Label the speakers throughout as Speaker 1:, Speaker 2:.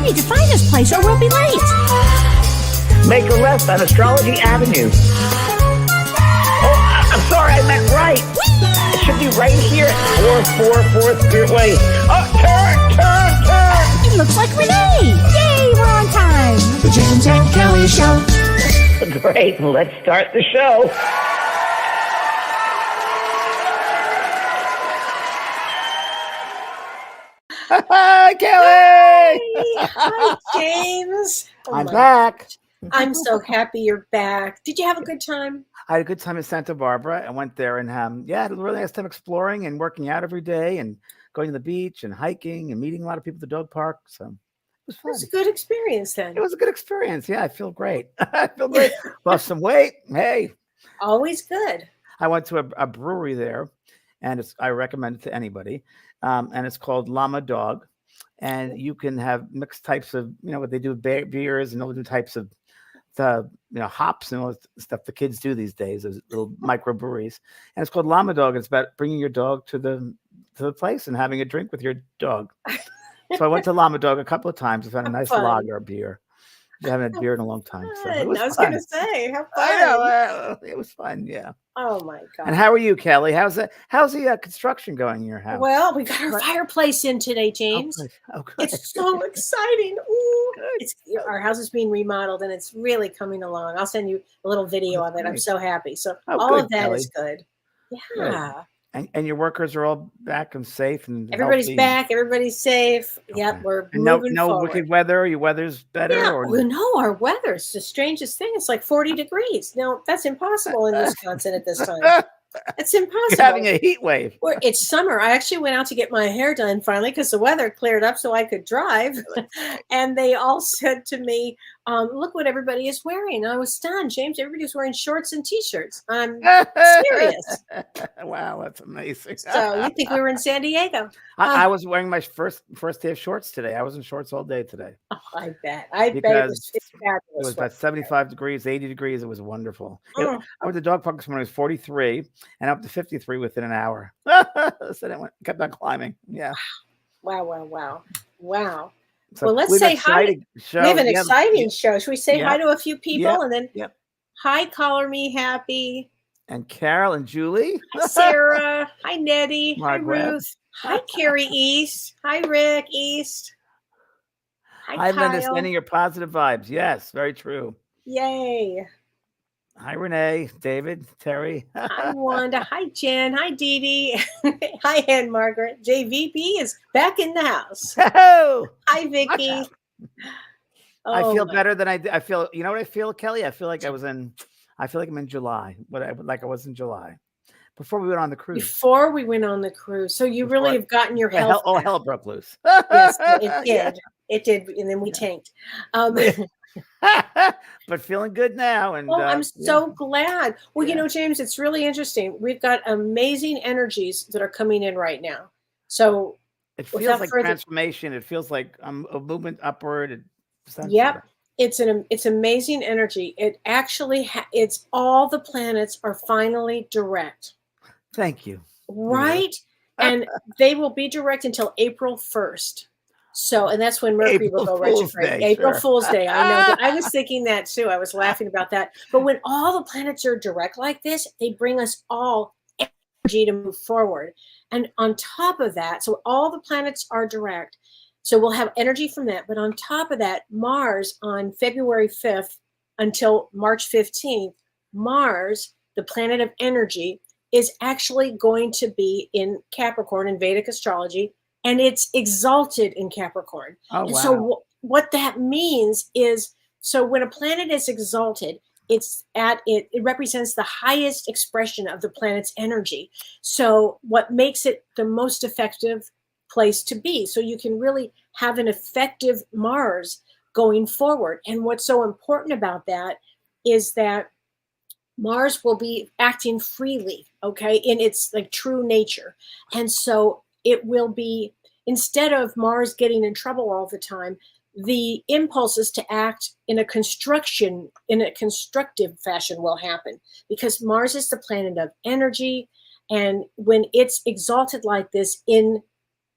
Speaker 1: need to find this place or we'll be late.
Speaker 2: Make a left on Astrology Avenue. Oh, I'm sorry, I meant right. It should be right here. 444 Spearway. Oh, turn.
Speaker 1: It looks like Renee. Yay, we're on time.
Speaker 3: The James and Kellee Show.
Speaker 2: Great, let's start the show. Hi, Kellee!
Speaker 4: Hi, James.
Speaker 2: I'm back.
Speaker 4: I'm so happy you're back. Did you have a good time?
Speaker 2: I had a good time in Santa Barbara. I went there and had a really nice time exploring and working out every day and going to the beach and hiking and meeting a lot of people at the dog park. So it was fun.
Speaker 4: It was a good experience then.
Speaker 2: It was a good experience. Yeah, I feel great. I feel great. Lost some weight. Hey.
Speaker 4: Always good.
Speaker 2: I went to a brewery there, and I recommend it to anybody. And it's called Llama Dog. And you can have mixed types of, what they do, beers and all different types of hops and all the stuff the kids do these days, those little microbreweries. And it's called Llama Dog. It's about bringing your dog to the place and having a drink with your dog. So I went to Llama Dog a couple of times. I found a nice lager beer. I haven't had beer in a long time. So it was
Speaker 4: I was
Speaker 2: fun.
Speaker 4: going to say, how fun.
Speaker 2: I know, it was fun, yeah.
Speaker 4: Oh, my God.
Speaker 2: And how are you, Kellee? How's the construction going in your house?
Speaker 4: Well, we got our fireplace in today, James.
Speaker 2: Oh, good.
Speaker 4: It's so exciting. Ooh. Our house is being remodeled, and it's really coming along. I'll send you a little video of it. I'm so happy. So all of that is good. Yeah.
Speaker 2: Good. And your workers are all back and safe and
Speaker 4: everybody's
Speaker 2: healthy.
Speaker 4: Back. Everybody's safe. Okay. Yep, we're moving
Speaker 2: no
Speaker 4: forward.
Speaker 2: Wicked weather. Your weather's better.
Speaker 4: Yeah,
Speaker 2: or
Speaker 4: no, our weather is the strangest thing. It's like 40 degrees. No, that's impossible in Wisconsin at this time. It's impossible.
Speaker 2: You're having a heat wave.
Speaker 4: It's summer. I actually went out to get my hair done finally because the weather cleared up so I could drive. And they all said to me, look what everybody is wearing. I was stunned. James, everybody's wearing shorts and T-shirts. I'm serious.
Speaker 2: Wow, that's amazing.
Speaker 4: So you think we were in San Diego?
Speaker 2: I was wearing my first day of shorts today. I was in shorts all day today.
Speaker 4: Oh, I bet. It
Speaker 2: was about 75 degrees, 80 degrees. It was wonderful. I went to the dog park this morning. It was 43 and up to 53 within an hour. So I kept on climbing. Yeah.
Speaker 4: Wow.
Speaker 2: So
Speaker 4: well, let's say hi. We have an exciting show. Should we say hi to a few people and then hi, Color Me Happy.
Speaker 2: And Carol and Julie.
Speaker 4: Hi, Sarah. Hi, Nettie.
Speaker 2: Margaret.
Speaker 4: Hi, Ruth. Hi, Carrie East. Hi, Rick East.
Speaker 2: Hi, Linda, sending your positive vibes. Yes, very true.
Speaker 4: Yay.
Speaker 2: Hi, Renee, David, Terry.
Speaker 4: Hi, Wanda. Hi, Jen. Hi, Dee Dee. Hi, Ann Margaret. JVP is back in the house.
Speaker 2: Oh,
Speaker 4: hi, Vicky.
Speaker 2: I feel better than I feel. You know what I feel, Kellee? I feel like I'm in July. Like I was in July before we went on the cruise.
Speaker 4: So you really have gotten your health.
Speaker 2: Hell broke loose.
Speaker 4: Yes, it did. Yeah. It did, and then we tanked.
Speaker 2: But feeling good now. And
Speaker 4: I'm so glad. Well, James, it's really interesting. We've got amazing energies that are coming in right now. So
Speaker 2: it feels like transformation. It feels like a movement upward.
Speaker 4: Yep. It's amazing energy. It actually it's all the planets are finally direct.
Speaker 2: Thank you.
Speaker 4: Right? And they will be direct until April 1st. So, and that's when Mercury will go retrograde. April Fool's Day. I know. I was thinking that too. I was laughing about that. But when all the planets are direct like this, they bring us all energy to move forward. And on top of that, so all the planets are direct. So we'll have energy from that. But on top of that, Mars on February 5th until March 15th, Mars, the planet of energy, is actually going to be in Capricorn in Vedic astrology. And it's exalted in Capricorn.
Speaker 2: Oh,
Speaker 4: and
Speaker 2: wow.
Speaker 4: So what that means is, so when a planet is exalted, it represents the highest expression of the planet's energy. So what makes it the most effective place to be? So you can really have an effective Mars going forward. And what's so important about that is that Mars will be acting freely, okay, in its like true nature. And so it will be, instead of Mars getting in trouble all the time, the impulses to act in a constructive fashion will happen, because Mars is the planet of energy. And when it's exalted like this in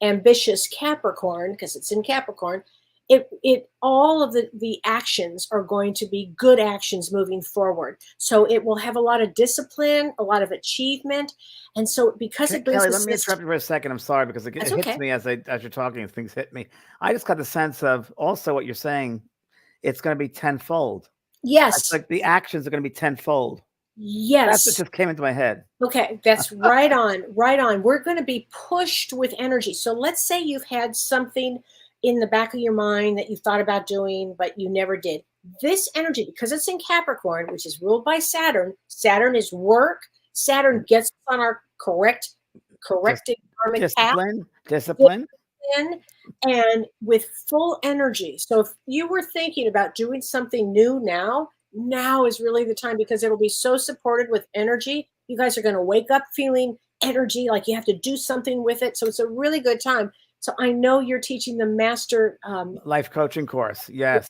Speaker 4: ambitious Capricorn, because it's in Capricorn, it all of the actions are going to be good actions moving forward. So it will have a lot of discipline, a lot of achievement, and so because it brings
Speaker 2: Kelly,
Speaker 4: a
Speaker 2: let me
Speaker 4: system.
Speaker 2: interrupt you for a second. I'm sorry because it
Speaker 4: That's
Speaker 2: hits
Speaker 4: okay.
Speaker 2: me as you're talking. Things hit me. I just got the sense of also what you're saying. It's going to be tenfold. It's
Speaker 4: Yes,
Speaker 2: like the actions are going to be tenfold. That's what
Speaker 4: yes.
Speaker 2: just came into my head.
Speaker 4: Okay, that's right on, right on. We're going to be pushed with energy. So let's say you've had something in the back of your mind that you thought about doing, but you never did. This energy, because it's in Capricorn, which is ruled by Saturn, Saturn is work. Saturn gets us on our corrected karmic path
Speaker 2: Discipline.
Speaker 4: in and with full energy. So if you were thinking about doing something new now is really the time because it'll be so supported with energy. You guys are going to wake up feeling energy like you have to do something with it. So it's a really good time. So I know you're teaching the master.
Speaker 2: Life coaching course. Yes.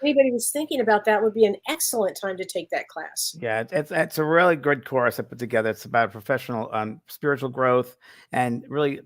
Speaker 4: Anybody who's thinking about that would be an excellent time to take that class.
Speaker 2: Yeah, it's a really good course I put together. It's about professional spiritual growth and really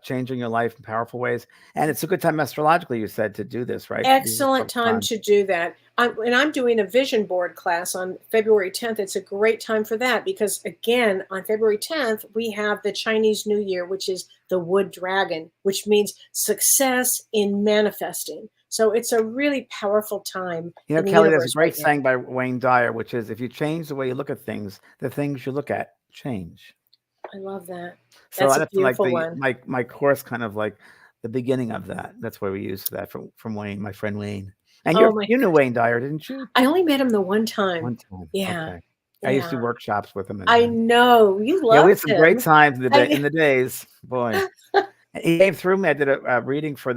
Speaker 2: changing your life in powerful ways. And it's a good time astrologically, you said, to do this, right?
Speaker 4: Excellent time to do that. I'm doing a vision board class on February 10th. It's a great time for that because, again, on February 10th, we have the Chinese New Year, which is the wood dragon, which means success in manifesting. So it's a really powerful time.
Speaker 2: You know,
Speaker 4: in the
Speaker 2: Kelly, there's a
Speaker 4: universe
Speaker 2: great
Speaker 4: right now.
Speaker 2: saying by Wayne Dyer, which is, if you change the way you look at things, the things you look at change.
Speaker 4: I love that.
Speaker 2: So
Speaker 4: That's a
Speaker 2: that's like
Speaker 4: beautiful one.
Speaker 2: my course, kind of like the beginning of that. That's where we used that from Wayne, my friend Wayne. And
Speaker 4: Oh my
Speaker 2: you knew
Speaker 4: gosh.
Speaker 2: Wayne Dyer, didn't you?
Speaker 4: I only met him the one time.
Speaker 2: One time.
Speaker 4: Yeah.
Speaker 2: Okay. I used to
Speaker 4: Yeah.
Speaker 2: do workshops with him.
Speaker 4: I know. You
Speaker 2: Yeah, we had
Speaker 4: loved
Speaker 2: some great
Speaker 4: him.
Speaker 2: times in
Speaker 4: I
Speaker 2: the days. Boy, he came through me. I did a reading for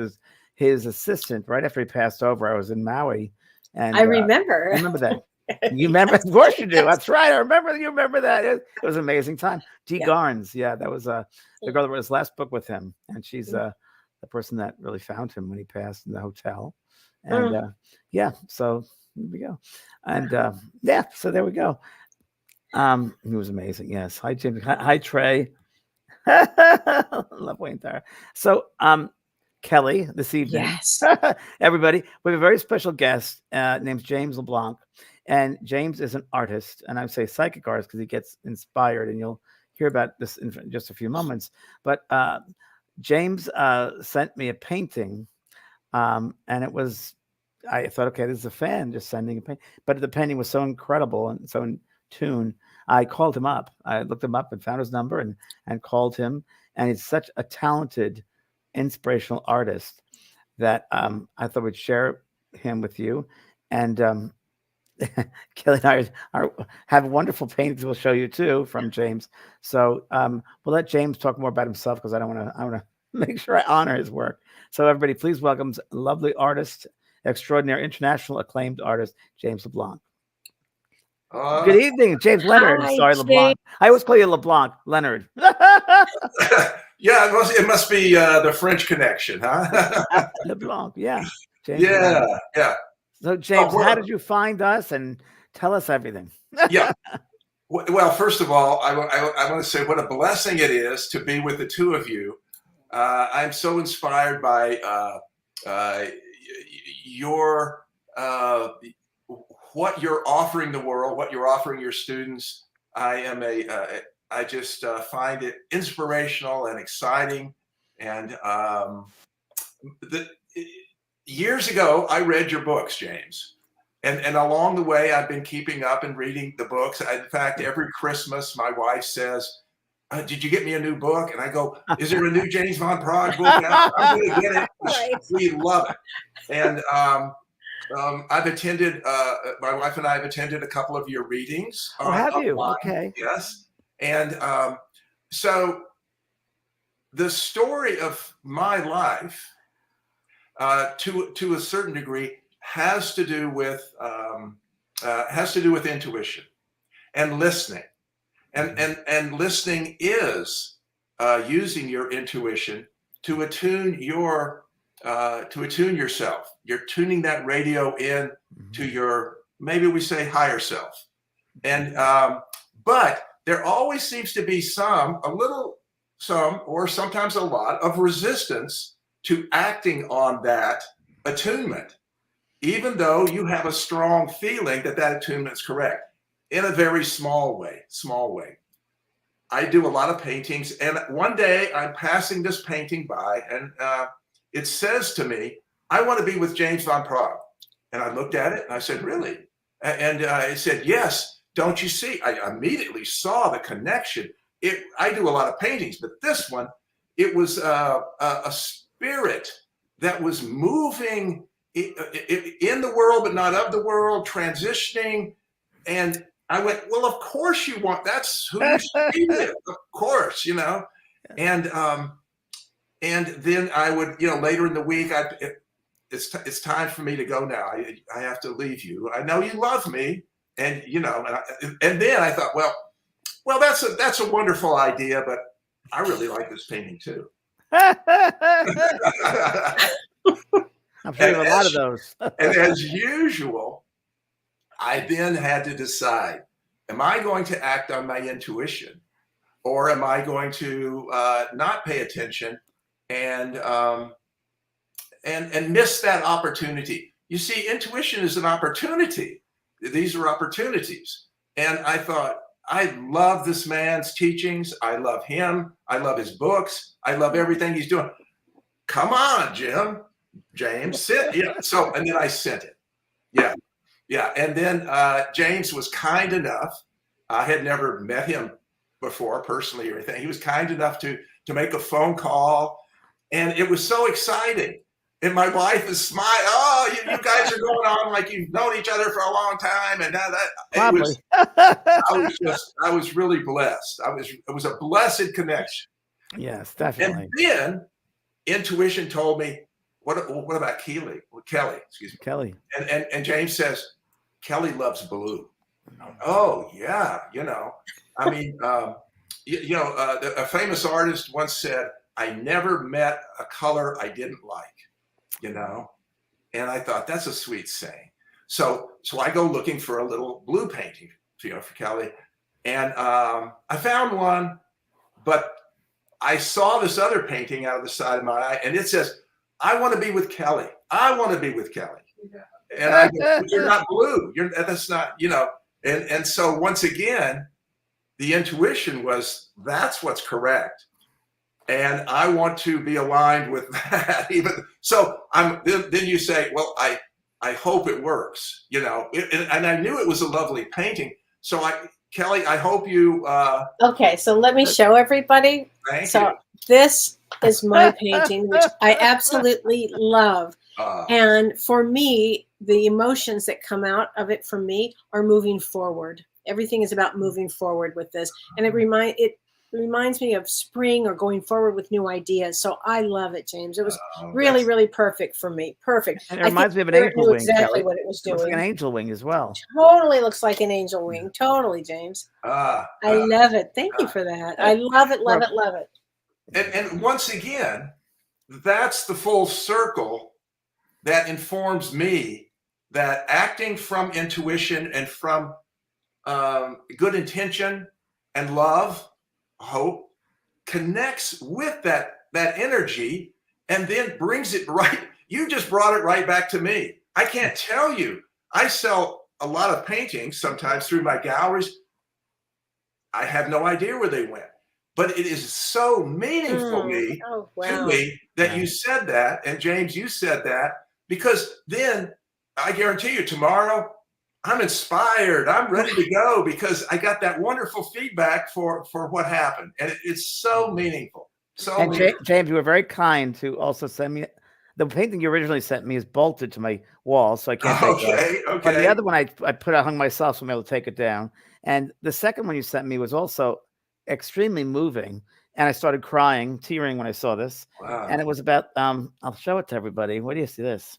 Speaker 2: his assistant right after he passed over. I was in Maui, and
Speaker 4: remember.
Speaker 2: you remember that. You remember? Of course you do. That's right. I remember. You remember that? It was an amazing time. Dee
Speaker 4: Yeah.
Speaker 2: Garnes. Yeah, that was the girl that wrote his last book with him, and she's the person that really found him when he passed in the hotel. And yeah, so here we go. And yeah, so there we go. He was amazing. Yes. Hi, Jim. Hi, Trey. Love Wayne Dyer. So, Kelly, this evening,
Speaker 4: Yes.
Speaker 2: everybody, we have a very special guest named James LeBlanc. And James is an artist, and I say psychic artist because he gets inspired, and you'll hear about this in just a few moments. But James sent me a painting, and it was, I thought, okay, this is a fan just sending a painting. But the painting was so incredible and so in tune. I called him up. I looked him up and found his number and called him. And he's such a talented, inspirational artist that I thought we'd share him with you. And Kelly and I have wonderful paintings we'll show you too from James. So we'll let James talk more about himself because I want to make sure I honor his work. So everybody, please welcome lovely artist, extraordinary, international acclaimed artist, James LeBlanc. Good evening, James Leonard.
Speaker 4: Hi,
Speaker 2: Sorry,
Speaker 4: James.
Speaker 2: LeBlanc. I always call you LeBlanc, Leonard.
Speaker 5: Yeah, it must be the French connection, huh?
Speaker 2: LeBlanc, yeah. James
Speaker 5: Yeah,
Speaker 2: Leonard.
Speaker 5: yeah.
Speaker 2: So, James,
Speaker 5: well-
Speaker 2: how did you find us? And tell us everything.
Speaker 5: Yeah. Well, first of all, I want to say what a blessing it is to be with the two of you. I'm so inspired by your what you're offering the world, what you're offering your students. I just find it inspirational and exciting. And years ago, I read your books, James. And along the way, I've been keeping up and reading the books. In fact, every Christmas, my wife says, did you get me a new book? And I go, is there a new James Von Prague book out? I'm going to get it.
Speaker 4: Right.
Speaker 5: We love it. And I've attended, my wife and I have attended a couple of your readings.
Speaker 2: Oh, have you?
Speaker 5: Online.
Speaker 2: Okay.
Speaker 5: Yes. And so the story of my life, to a certain degree, has to do with intuition and listening. And listening is using your intuition to attune yourself. You're tuning that radio in to your, maybe we say, higher self. And but there always seems to be some, or sometimes a lot of resistance to acting on that attunement, even though you have a strong feeling that that attunement is correct, in a very small way. I do a lot of paintings, and one day I'm passing this painting by, and it says to me, "I want to be with James Van Praagh." And I looked at it and I said, "Really?" And it said, "Yes. Don't you see?" I immediately saw the connection. I do a lot of paintings, but this one, it was a spirit that was moving in the world, but not of the world, transitioning. And I went, "Well, of course you want. That's who you should be with, of course, you know." And then I would, later in the week, it's time for me to go now. I have to leave you. I know you love me, and and then I thought, well, that's a wonderful idea, but I really like this painting too.
Speaker 2: I'm sure you have a lot of those.
Speaker 5: And as usual, I then had to decide, am I going to act on my intuition, or am I going to not pay attention and miss that opportunity? You see, intuition is an opportunity. These are opportunities. And I thought, I love this man's teachings. I love him. I love his books. I love everything he's doing. Come on, James, sit. Yeah. So, and then I sent it. Yeah. And then James was kind enough. I had never met him before personally or anything. He was kind enough to make a phone call, and it was so exciting. And my wife is smiling. "Oh, you guys are going on like you've known each other for a long time." And now I was really blessed. It was a blessed connection.
Speaker 2: Yes, definitely.
Speaker 5: And then intuition told me, what about Kellee? Kellee, excuse me.
Speaker 2: Kellee.
Speaker 5: And James says, "Kellee loves blue." Oh yeah, I mean, a famous artist once said, "I never met a color I didn't like." And I thought, that's a sweet saying. So I go looking for a little blue painting, for Kellee, and I found one, but I saw this other painting out of the side of my eye, and it says, "I want to be with Kellee. I want to be with Kellee." And I go, "You're not blue. That's not, And so once again, the intuition was, that's what's correct. And I want to be aligned with that. So then you say, "Well, I hope it works," and I knew it was a lovely painting. So Kellee, I hope you.
Speaker 4: Okay, so let me show everybody.
Speaker 5: Thank you.
Speaker 4: This is my painting, which I absolutely love. And for me, the emotions that come out of it for me are moving forward. Everything is about moving forward with this, and it reminds me of spring or going forward with new ideas. So I love it, James. It was really, really perfect for me. Perfect.
Speaker 2: And it reminds me of an angel wing.
Speaker 4: Exactly
Speaker 2: Kellee.
Speaker 4: what it was doing.
Speaker 2: It looks like an angel wing as well.
Speaker 4: Totally looks like an angel wing. Totally, James. I love it. Thank you for that. I love it, love it, love it.
Speaker 5: And once again, that's the full circle that informs me that acting from intuition and from good intention and love, hope, connects with that energy, and then brings it right. You just brought it right back to me. I can't tell you. I sell a lot of paintings sometimes through my galleries. I have no idea where they went, but it is so meaningful to me that you said that, and James, you said that, because then I guarantee you tomorrow I'm inspired. I'm ready to go because I got that wonderful feedback for what happened. And it's so meaningful.
Speaker 2: James, you were very kind to also send me the painting you originally sent me is bolted to my wall, so I can't take it.
Speaker 5: Okay.
Speaker 2: But the other one I hung myself, so I'm able to take it down. And the second one you sent me was also extremely moving. And I started crying, tearing when I saw this.
Speaker 5: Wow.
Speaker 2: And it was about I'll show it to everybody. Where do you see this?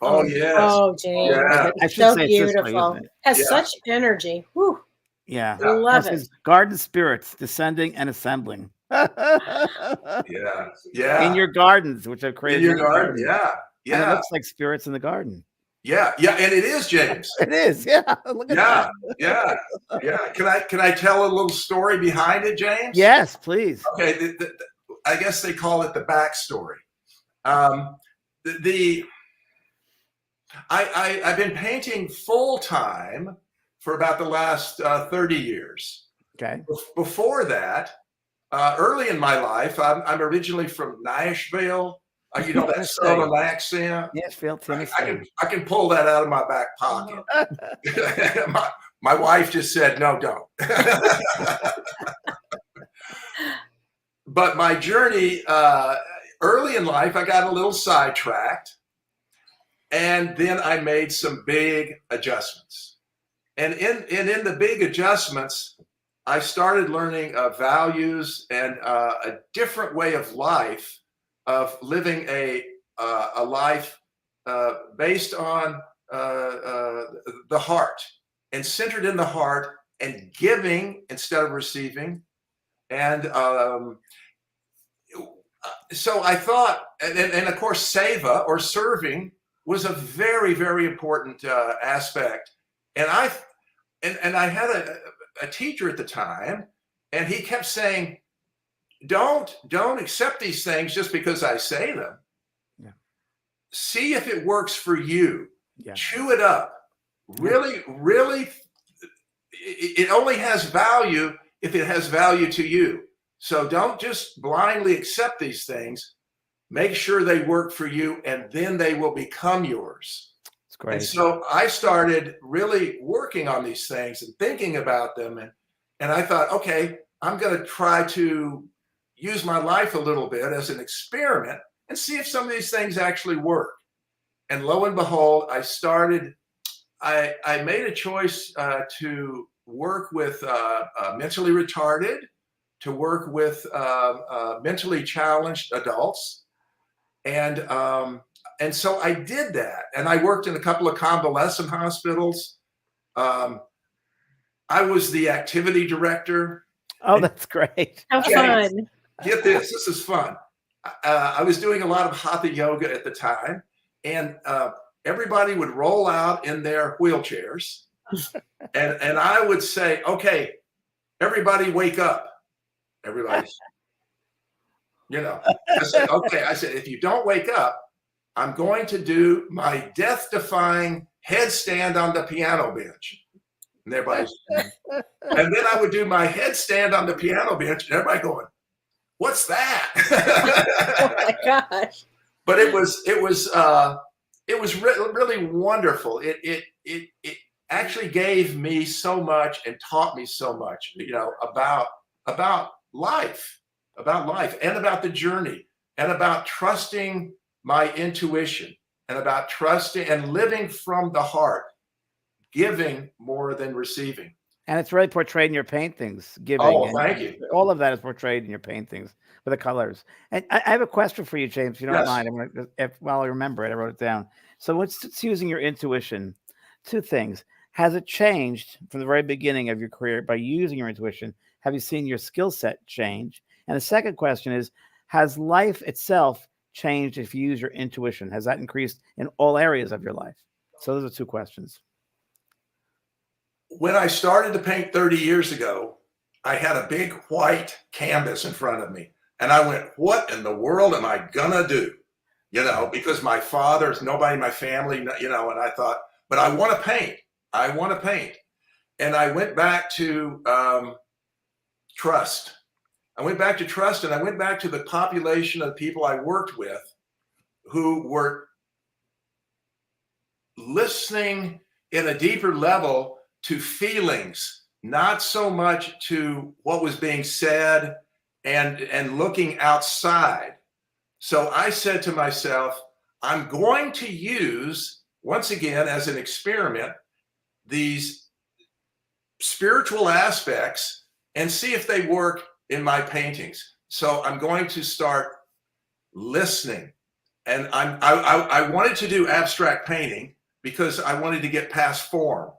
Speaker 5: Oh, yes.
Speaker 4: Oh, James.
Speaker 5: Yeah.
Speaker 2: I should
Speaker 4: So
Speaker 2: say it's this way,
Speaker 4: beautiful.
Speaker 2: isn't it?
Speaker 4: Has such energy. Whew.
Speaker 2: Yeah.
Speaker 4: I love
Speaker 2: It
Speaker 4: it.
Speaker 2: says, garden spirits descending and assembling.
Speaker 5: Yeah.
Speaker 2: In your gardens, which are crazy.
Speaker 5: In your garden. Yeah.
Speaker 2: And it
Speaker 5: Yeah.
Speaker 2: looks like spirits in the garden.
Speaker 5: Yeah. Yeah. And it is, James.
Speaker 2: It is. Yeah. Look at
Speaker 5: Yeah.
Speaker 2: that.
Speaker 5: Yeah. Can I tell a little story behind it, James?
Speaker 2: Yes, please.
Speaker 5: Okay. I guess they call it the backstory. Um, the I've been painting full time for about the last 30 years.
Speaker 2: Okay.
Speaker 5: Before that, early in my life, I'm originally from Nashville. You know that southern accent.
Speaker 2: Nashville, Tennessee.
Speaker 5: I can pull that out of my back pocket. my wife just said, no, don't. But my journey, early in life, I got a little sidetracked. And then I made some big adjustments. And in the big adjustments, I started learning values and a different way of life, of living a life based on the heart and centered in the heart and giving instead of receiving. And so I thought, and of course, seva or serving was a very, very important aspect. And I had a teacher at the time, and he kept saying, don't accept these things just because I say them.
Speaker 2: Yeah. See
Speaker 5: if it works for you.
Speaker 2: Yeah.
Speaker 5: Chew it up. Really, really, it only has value if it has value to you. So don't just blindly accept these things. Make sure they work for you, and then they will become yours.
Speaker 2: It's great.
Speaker 5: And so I started really working on these things and thinking about them. And I thought, okay, I'm going to try to use my life a little bit as an experiment and see if some of these things actually work. And lo and behold, I made a choice to work with mentally retarded, to work with mentally challenged adults. And so I did that. And I worked in a couple of convalescent hospitals. I was the activity director.
Speaker 2: Oh, that's great.
Speaker 4: How fun.
Speaker 5: Get this. This is fun. I was doing a lot of hatha yoga at the time. And everybody would roll out in their wheelchairs. And I would say, okay, everybody wake up. Everybody. I said, okay. I said, if you don't wake up, I'm going to do my death-defying headstand on the piano bench. And everybody's, and then I would do my headstand on the piano bench, and everybody going, "What's that?"
Speaker 4: Oh my gosh!
Speaker 5: But it was really wonderful. It actually gave me so much and taught me so much, about life. And about the journey, and about trusting my intuition, and about trusting and living from the heart, giving more than receiving.
Speaker 2: And it's really portrayed in your paintings. Giving.
Speaker 5: Oh, thank you.
Speaker 2: All of that is portrayed in your paintings with the colors. And I have a question for you, James, if you don't mind. While I remember it, I wrote it down. So it's using your intuition. Two things. Has it changed from the very beginning of your career by using your intuition? Have you seen your skill set change? And the second question is, has life itself changed if you use your intuition? Has that increased in all areas of your life? So those are two questions.
Speaker 5: When I started to paint 30 years ago, I had a big white canvas in front of me. And I went, what in the world am I gonna do? Because my father's nobody in my family, and I thought, but I want to paint. And I went back to trust. I went back to trust, and I went back to the population of people I worked with who were listening in a deeper level to feelings, not so much to what was being said and looking outside. So I said to myself, I'm going to use, once again, as an experiment, these spiritual aspects and see if they work in my paintings. So I'm going to start listening. And I wanted to do abstract painting because I wanted to get past form.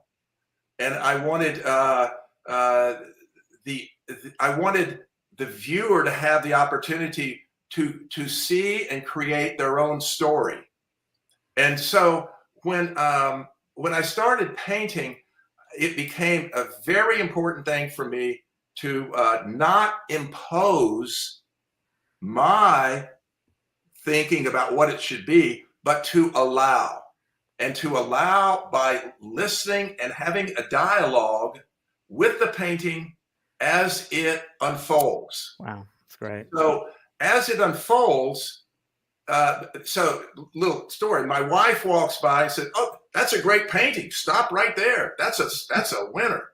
Speaker 5: And I wanted the viewer to have the opportunity to see and create their own story. And so when I started painting, it became a very important thing for me to not impose my thinking about what it should be, but to allow. And to allow by listening and having a dialogue with the painting as it unfolds.
Speaker 2: Wow, that's great.
Speaker 5: So as it unfolds, so little story. My wife walks by and said, "Oh, that's a great painting. Stop right there. That's a winner."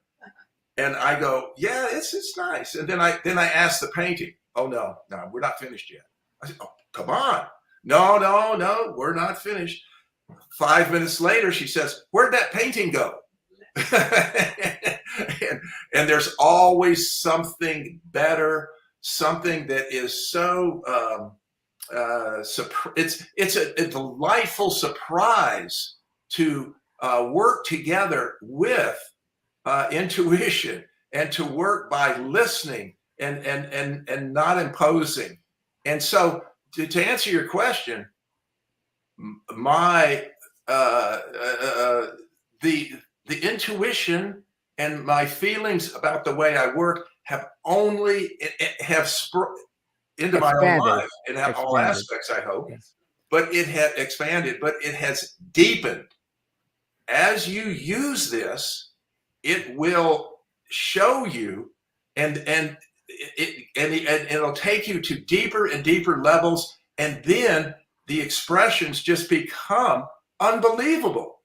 Speaker 5: And I go, "Yeah, it's nice." And then I ask the painting, "Oh no, we're not finished yet." I said, "Oh, come on. No, we're not finished." 5 minutes later, she says, "Where'd that painting go?" and there's always something better, something that is so it's a delightful surprise to work together with intuition, and to work by listening and not imposing. And so to answer your question, my the intuition and my feelings about the way I work have only into my own life in all aspects, I hope.
Speaker 2: Yes.
Speaker 5: But it had expanded, but it has deepened. As you use this, it will show you, and it'll take you to deeper and deeper levels, and then the expressions just become unbelievable.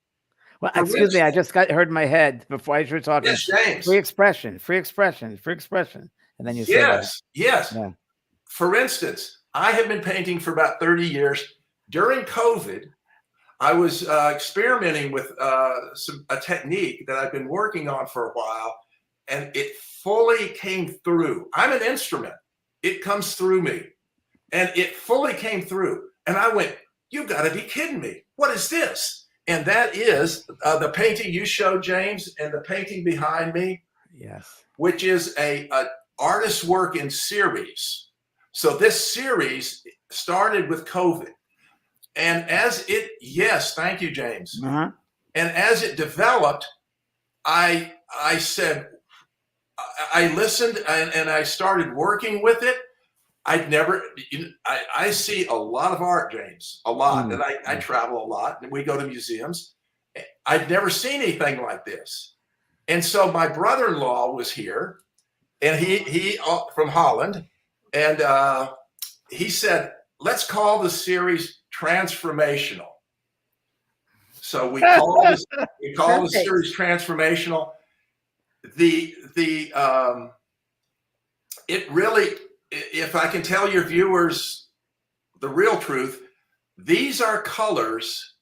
Speaker 2: Well, excuse me, I just heard in my head before you were talking.
Speaker 5: Yes, James.
Speaker 2: Free expression, and then you said that.
Speaker 5: Yes.
Speaker 2: Yeah.
Speaker 5: For instance, I have been painting for about 30 years. During COVID, I was experimenting with a technique that I've been working on for a while, and it fully came through. I'm an instrument. It comes through me, and it fully came through. And I went, "You got to be kidding me. What is this?" And that is the painting you showed, James, and the painting behind me.
Speaker 2: Yes.
Speaker 5: Which is a artist's work in series. So this series started with COVID. And thank you, James.
Speaker 2: Uh-huh.
Speaker 5: And as it developed, I said, I listened and I started working with it. I see a lot of art, James, a lot. And I travel a lot, and we go to museums. I'd never seen anything like this. And so my brother-in-law was here, and he from Holland, and he said, "Let's call the series transformational." So we call the series transformational. It really, if I can tell your viewers the real truth, these are colors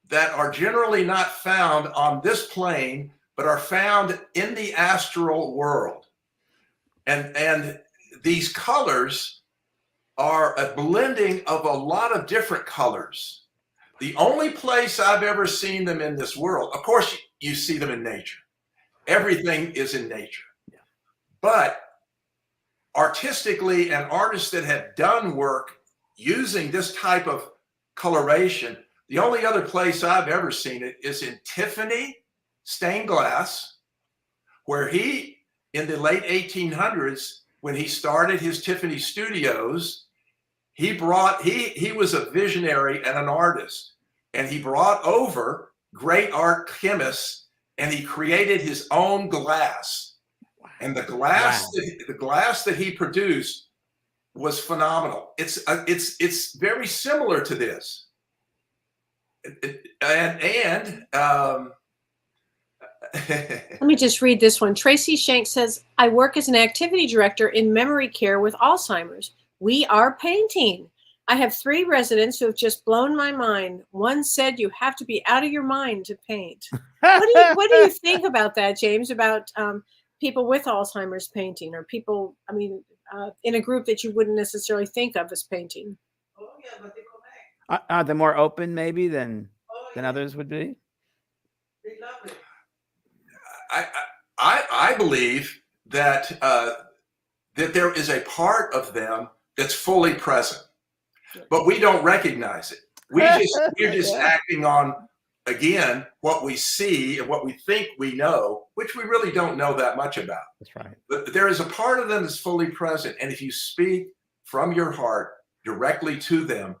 Speaker 5: that are generally not found on this plane, but are found in the astral world. And these colors are a blending of a lot of different colors. The only place I've ever seen them in this world, of course, you see them in nature. Everything is in nature. But artistically, and artists that have done work using this type of coloration, the only other place I've ever seen it is in Tiffany stained glass, where he, in the late 1800s, when he started his Tiffany studios, he was a visionary and an artist, and he brought over great art chemists, and he created his own glass. And the glass that he produced was phenomenal. It's very similar to this.
Speaker 4: Let me just read this one. Tracy Shank says, "I work as an activity director in memory care with Alzheimer's. We are painting. I have 3 residents who have just blown my mind. One said you have to be out of your mind to paint." What do you think about that, James, about people with Alzheimer's painting, or people, in a group that you wouldn't necessarily think of as painting?
Speaker 2: Are they more open maybe than others would be?
Speaker 5: I believe that that there is a part of them that's fully present, but we don't recognize it. We're just acting on, again, what we see and what we think we know, which we really don't know that much about.
Speaker 2: That's right.
Speaker 5: But there is a part of them that's fully present, and if you speak from your heart, directly to them,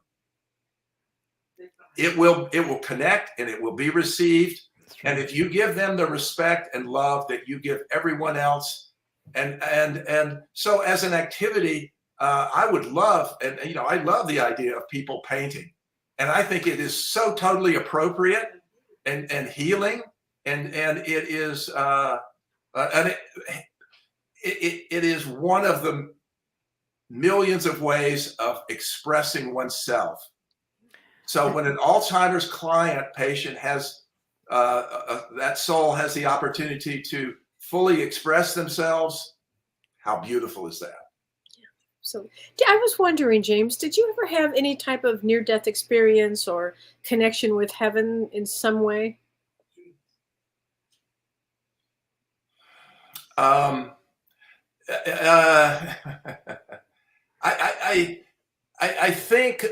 Speaker 5: it will connect and it will be received. And if you give them the respect and love that you give everyone else, and so as an activity, I would love, and I love the idea of people painting, and I think it is so totally appropriate and healing, and it is it is one of the millions of ways of expressing oneself. So when an Alzheimer's patient has that soul has the opportunity to fully express themselves, how beautiful is that?
Speaker 4: So I was wondering, James, did you ever have any type of near-death experience or connection with heaven in some way?
Speaker 5: I think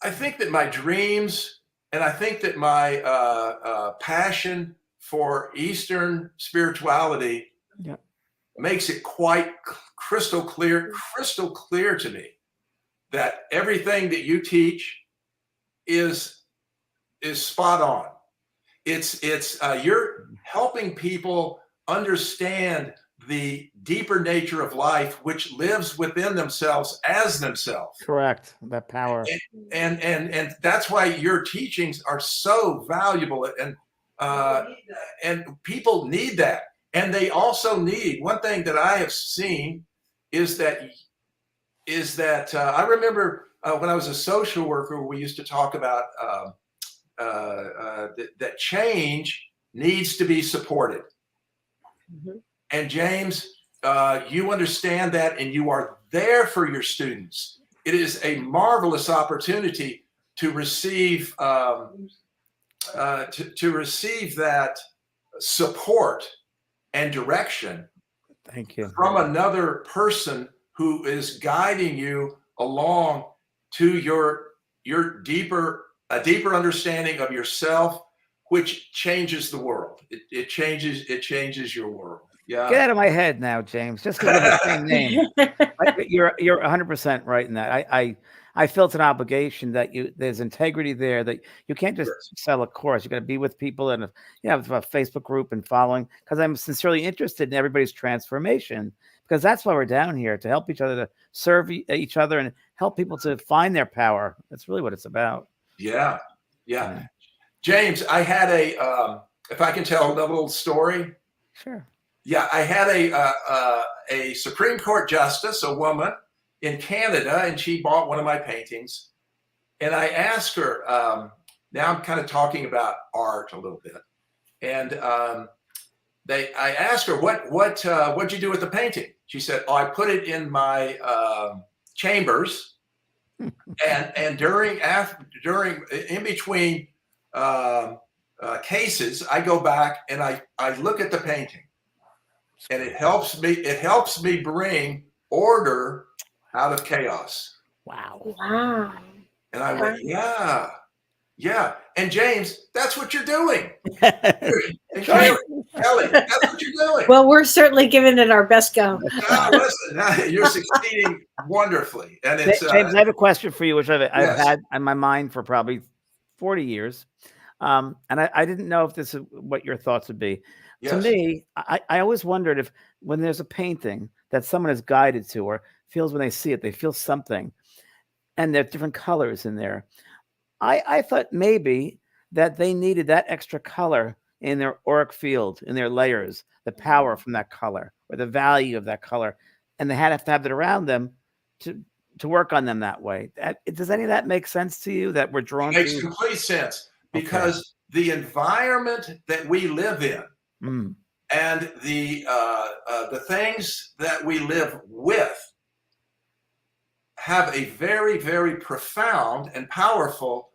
Speaker 5: I think that my dreams, and I think that my passion for Eastern spirituality makes it quite crystal clear to me that everything that you teach is spot on. It's you're helping people understand the deeper nature of life, which lives within themselves as themselves.
Speaker 2: Correct. That power.
Speaker 5: And that's why your teachings are so valuable, and people need that. And they also need, one thing that I have seen is that I remember when I was a social worker, we used to talk about that change needs to be supported. Mm-hmm. And James, you understand that, and you are there for your students. It is a marvelous opportunity to receive to receive that support and direction.
Speaker 2: Thank you.
Speaker 5: From another person who is guiding you along to your deeper understanding of yourself, which changes the world. It changes your world. Yeah.
Speaker 2: Get out of my head now, James. Just because of the same name. You're 100% right in that. I felt an obligation that there's integrity there, that you can't just sell a course. You got to be with people and have a Facebook group and following, because I'm sincerely interested in everybody's transformation, because that's why we're down here, to help each other, to serve each other, and help people to find their power. That's really what it's about.
Speaker 5: Yeah. James, I had if I can tell a little story.
Speaker 2: Sure.
Speaker 5: Yeah, I had a Supreme Court justice, a woman in Canada, and she bought one of my paintings. And I asked her, now I'm kind of talking about art a little bit. And I asked her, what'd you do with the painting? She said, I put it in my chambers. and in between cases, I go back and I look at the painting. And it helps me bring order out of chaos.
Speaker 2: Wow.
Speaker 5: And I went, yeah. And James, that's what you're doing. And Kellee, that's what you're doing.
Speaker 4: Well, we're certainly giving it our best go.
Speaker 5: Listen, you're succeeding wonderfully. And it's
Speaker 2: James, I have a question for you, which I've had in my mind for probably 40 years. And I didn't know if this is what your thoughts would be. Yes. To me, I always wondered if, when there's a painting that someone is guided to, or feels when they see it, they feel something, and there are different colors in there. I thought maybe that they needed that extra color in their auric field, in their layers, the power from that color, or the value of that color, and they had to have it around them to work on them that way. Does any of that make sense to you, that we're drawn to?
Speaker 5: It makes complete sense, because the environment that we live in, and the things that we live with have a very, very profound and powerful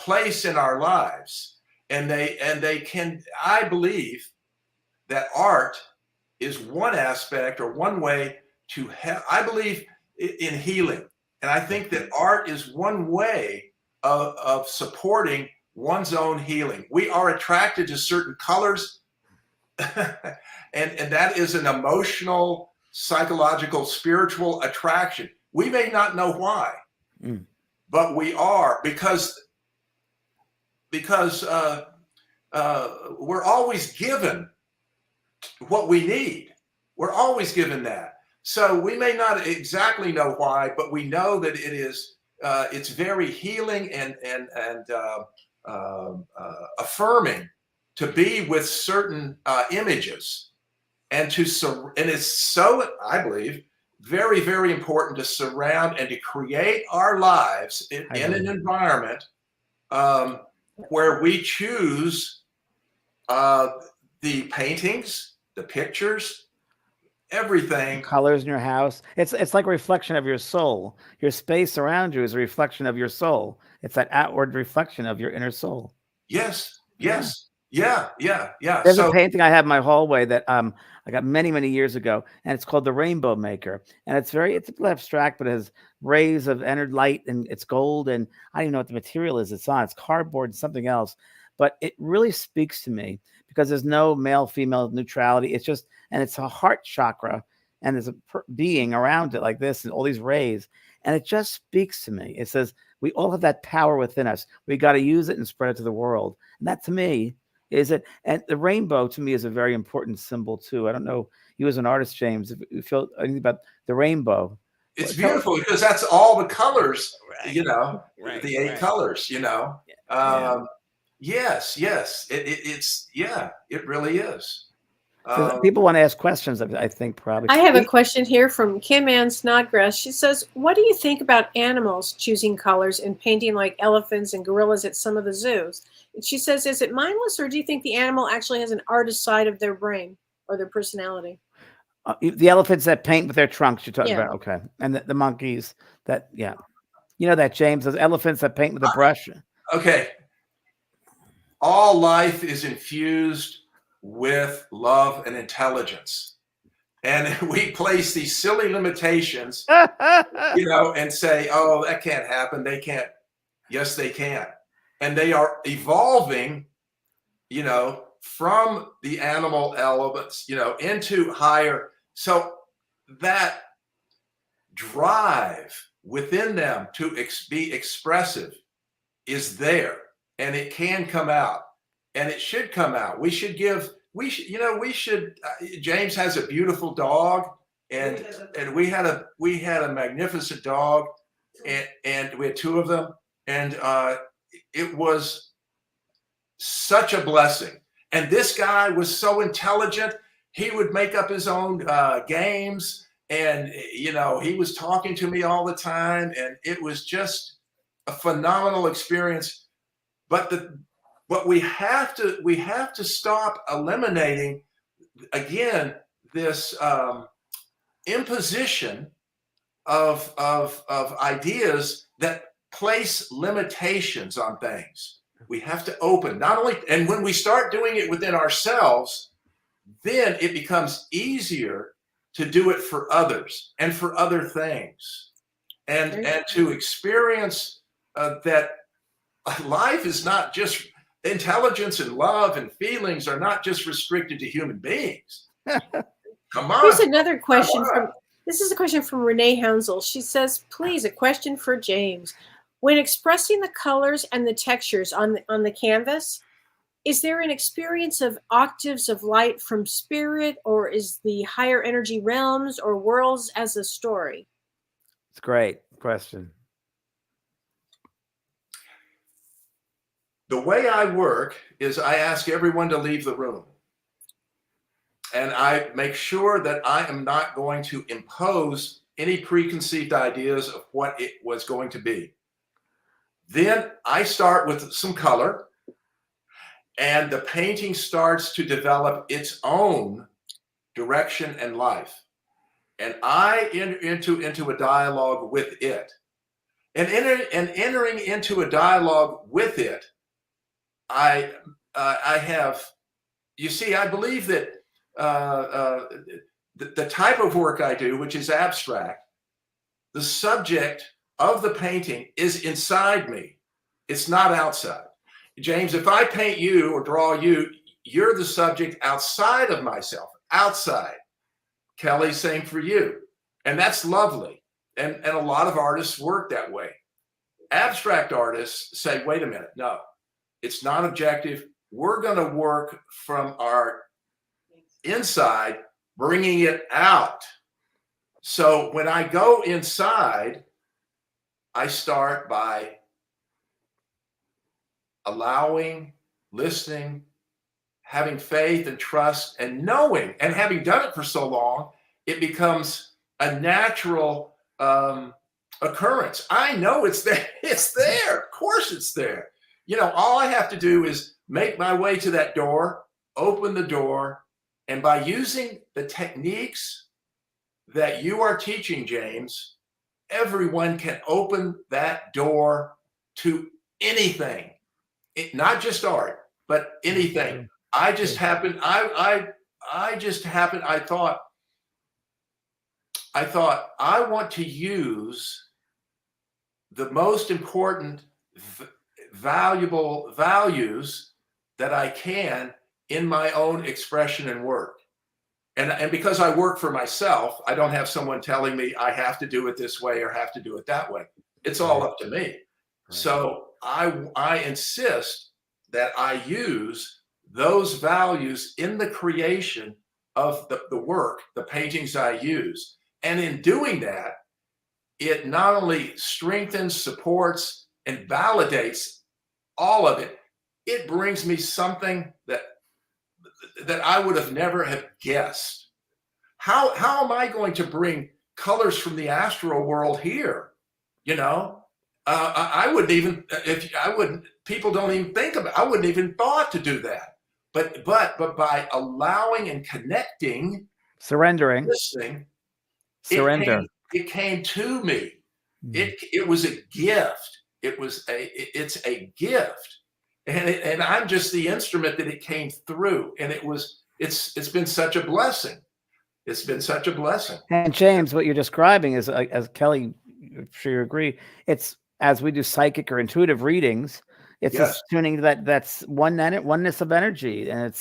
Speaker 5: place in our lives. And they can, I believe that art is one aspect or one way to help. I believe in healing. And I think that art is one way of supporting one's own healing. We are attracted to certain colors, and that is an emotional psychological, spiritual attraction. We may not know why, but we are, because we're always given what we need. We're always given that. So we may not exactly know why, but we know that it is. It's very healing and affirming to be with certain images, and it's so, I believe, very, very important to surround and to create our lives in an environment where we choose the paintings, the pictures, everything.
Speaker 2: Colors in your house. It's like a reflection of your soul. Your space around you is a reflection of your soul. It's that outward reflection of your inner soul.
Speaker 5: Yes. Yeah.
Speaker 2: There's a painting I have in my hallway that I got many, many years ago, and it's called The Rainbow Maker. And it's a little abstract, but it has rays of entered light, and it's gold, and I don't even know what the material is it's on. It's cardboard and something else. But it really speaks to me because there's no male, female neutrality. It's just, and it's a heart chakra, and there's a being around it like this, and all these rays. And it just speaks to me. It says, we all have that power within us. We got to use it and spread it to the world. And that, to me, is it. And the rainbow, to me, is a very important symbol, too. I don't know, you as an artist, James, if you feel anything about the rainbow.
Speaker 5: It's beautiful because that's all the colors,
Speaker 2: Right.
Speaker 5: The 8 colors, Yes. It really is.
Speaker 2: People want to ask questions, I think, probably.
Speaker 4: I have a question here from Kim Ann Snodgrass. She says, what do you think about animals choosing colors and painting like elephants and gorillas at some of the zoos? And she says, is it mindless, or do you think the animal actually has an artist side of their brain or their personality?
Speaker 2: The elephants that paint with their trunks, you're talking about. Okay. And the monkeys that, you know that, James, those elephants that paint with a brush.
Speaker 5: Okay. All life is infused with love and intelligence. And we place these silly limitations, and say, oh, that can't happen. They can't. Yes, they can. And they are evolving, from the animal elements, into higher. So that drive within them to be expressive is there, and it can come out, and it should come out. James has a beautiful dog, and we had a magnificent dog, and we had 2 of them, and it was such a blessing. And this guy was so intelligent. He would make up his own games, and he was talking to me all the time, and it was just a phenomenal experience. But we have to stop eliminating again this imposition of ideas that place limitations on things. We have to open, not only, and when we start doing it within ourselves, then it becomes easier to do it for others and for other things, and to experience that life is not just intelligence, and love and feelings are not just restricted to human beings. Come on.
Speaker 4: Here's another question this is a question from Renee Hounsel. She says, please, a question for James. When expressing the colors and the textures on the canvas, is there an experience of octaves of light from spirit, or is the higher energy realms or worlds as a story?
Speaker 2: It's a great question.
Speaker 5: The way I work is I ask everyone to leave the room. And I make sure that I am not going to impose any preconceived ideas of what it was going to be. Then I start with some color, and the painting starts to develop its own direction and life. And I enter into a dialogue with it. And entering into a dialogue with it, I have, you see, I believe that the type of work I do, which is abstract, the subject of the painting is inside me. It's not outside. James, if I paint you or draw you, you're the subject outside of myself, outside. Kellee, same for you. And that's lovely. And a lot of artists work that way. Abstract artists say, wait a minute, no, it's not objective. We're going to work from our inside, bringing it out. So when I go inside, I start by allowing, listening, having faith and trust and knowing, and having done it for so long, it becomes a natural occurrence. I know it's there. It's there. Of course it's there. You know, all I have to do is make my way to that door, open the door, and by using the techniques that you are teaching, James, everyone can open that door to anything. Not just art, but anything. I just happened, I thought I want to use the most important valuable values that I can in my own expression and work. And because I work for myself, I don't have someone telling me I have to do it this way or have to do it that way. It's all up to me. Right. So I insist that I use those values in the creation of the work, the paintings I use. And in doing that, it not only strengthens, supports, and validates all of it, it brings me something that I would have never have guessed. How am I going to bring colors from the astral world here? You know, I wouldn't even, people don't even think about, I wouldn't even thought to do that. But by allowing and connecting,
Speaker 2: surrendering,
Speaker 5: listening,
Speaker 2: surrender,
Speaker 5: it came to me. It was a gift. It's a gift. And I'm just the instrument that it came through. And it's been such a blessing. It's been such a blessing.
Speaker 2: And James, what you're describing is, as Kellee, I'm sure you agree, it's as we do psychic or intuitive readings, it's just tuning to that's oneness of energy. And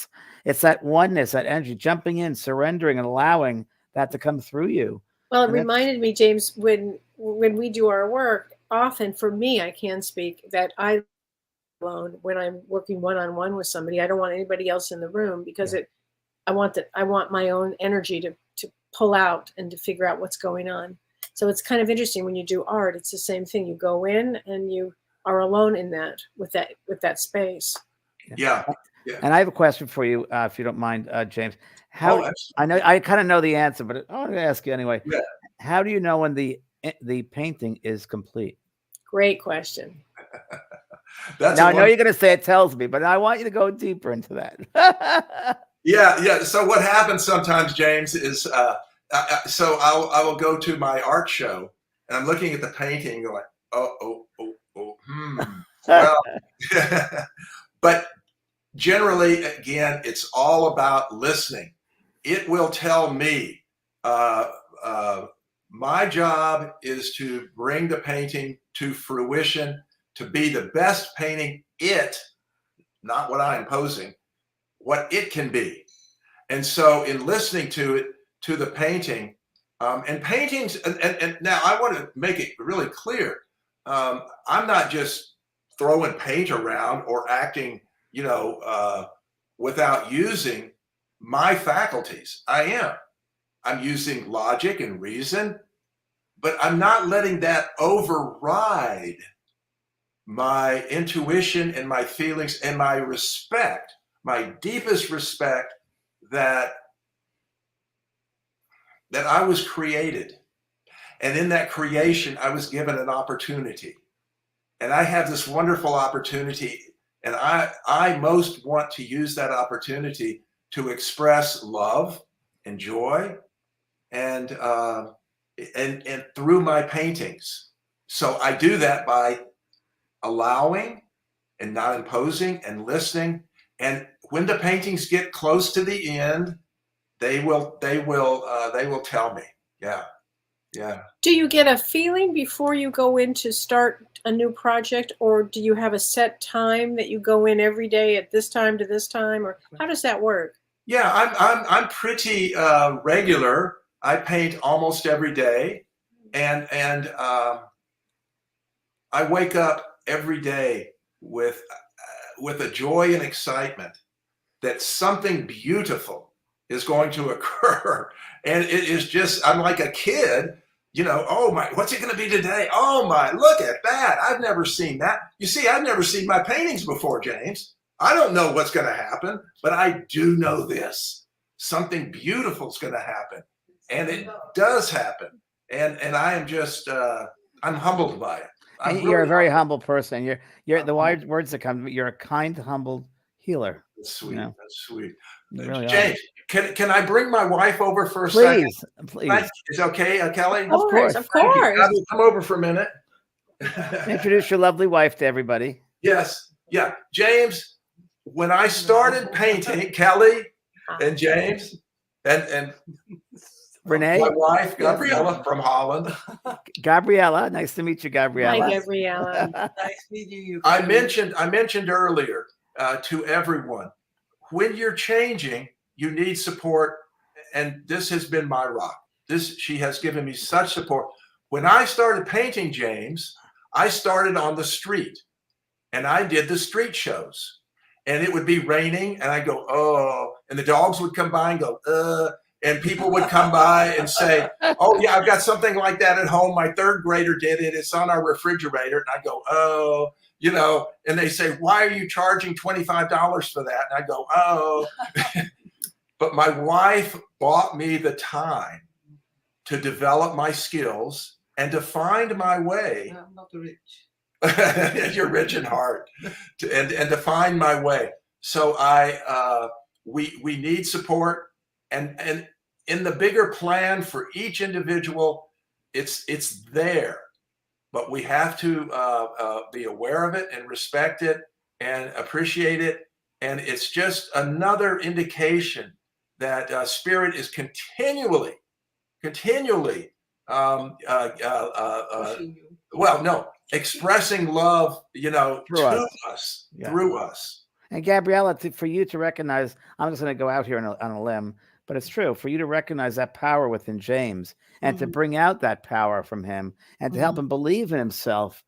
Speaker 2: it's that oneness, that energy, jumping in, surrendering, and allowing that to come through you.
Speaker 4: Well, it reminded me, James, when we do our work, often for me, I can speak that I alone when I'm working one-on-one with somebody. I don't want anybody else in the room because I want my own energy to pull out and to figure out what's going on. So it's kind of interesting when you do art. It's the same thing. You go in and you are alone in that with that space.
Speaker 5: Yeah.
Speaker 2: And I have a question for you, if you don't mind, James. I know I kind of know the answer, but I want to ask you anyway. Yeah. How do you know when the painting is complete?
Speaker 4: Great question.
Speaker 2: Now I know you're going to say it tells me, but I want you to go deeper into that.
Speaker 5: Yeah. So what happens sometimes, James, is so I will go to my art show and I'm looking at the painting, going, well, but generally, again, it's all about listening. It will tell me. My job is to bring the painting to fruition, to be the best painting not what I'm posing, what it can be. And so in listening to it, to the painting, and paintings, and now I want to make it really clear. I'm not just throwing paint around or acting, without using my faculties. I'm using logic and reason, but I'm not letting that override my intuition and my feelings and my respect, my deepest respect that I was created. And in that creation, I was given an opportunity. And I have this wonderful opportunity. And I most want to use that opportunity to express love and joy and through my paintings. So I do that by allowing and not imposing and listening. And when the paintings get close to the end, they will tell me. Yeah.
Speaker 4: Do you get a feeling before you go in to start a new project, or do you have a set time that you go in every day at this time to this time, or how does that work?
Speaker 5: Yeah, I'm pretty regular. I paint almost every day, and I wake up every day with a joy and excitement that something beautiful is going to occur. And it is just, I'm like a kid, you know, oh my, what's it going to be today? Oh my, look at that. I've never seen that. You see, I've never seen my paintings before, James. I don't know what's going to happen, but I do know this. Something beautiful is going to happen. And it does happen. And I am just, I'm humbled by it.
Speaker 2: You're a very humble person. You're the words that come. You're a kind, humble healer.
Speaker 5: That's sweet.
Speaker 2: You know?
Speaker 5: That's sweet.
Speaker 2: Really
Speaker 5: James, can I bring my wife over for a second?
Speaker 2: Please.
Speaker 5: Is it okay, Kellee?
Speaker 2: Of course.
Speaker 4: Of course.
Speaker 5: Come over for a minute.
Speaker 2: Introduce your lovely wife to everybody.
Speaker 5: Yes. Yeah. James, when I started painting, Kellee and James and
Speaker 2: Renee,
Speaker 5: my wife, Gabriella from Holland.
Speaker 2: Gabriella, nice to meet you, Gabriella.
Speaker 4: Hi, Gabriella.
Speaker 6: Nice meeting you.
Speaker 5: I mentioned earlier to everyone, when you're changing, you need support, and this has been my rock. She has given me such support. When I started painting, James, I started on the street, and I did the street shows, and it would be raining, and I'd go, oh, and the dogs would come by and go, and people would come by and say, oh, yeah, I've got something like that at home. My third grader did it. It's on our refrigerator. And I go, oh, you know, and they say, why are you charging $25 for that? And I go, oh. But my wife bought me the time to develop my skills and to find my way.
Speaker 6: I'm not rich.
Speaker 5: You're rich in heart. And to find my way. So we need support. And in the bigger plan for each individual, it's there, but we have to be aware of it and respect it and appreciate it. And it's just another indication that Spirit is continually, expressing love, you know, through us.
Speaker 2: And Gabriella, for you to recognize, I'm just going to go out here on a limb. But it's true, for you to recognize that power within James and to bring out that power from him and to help him believe in himself.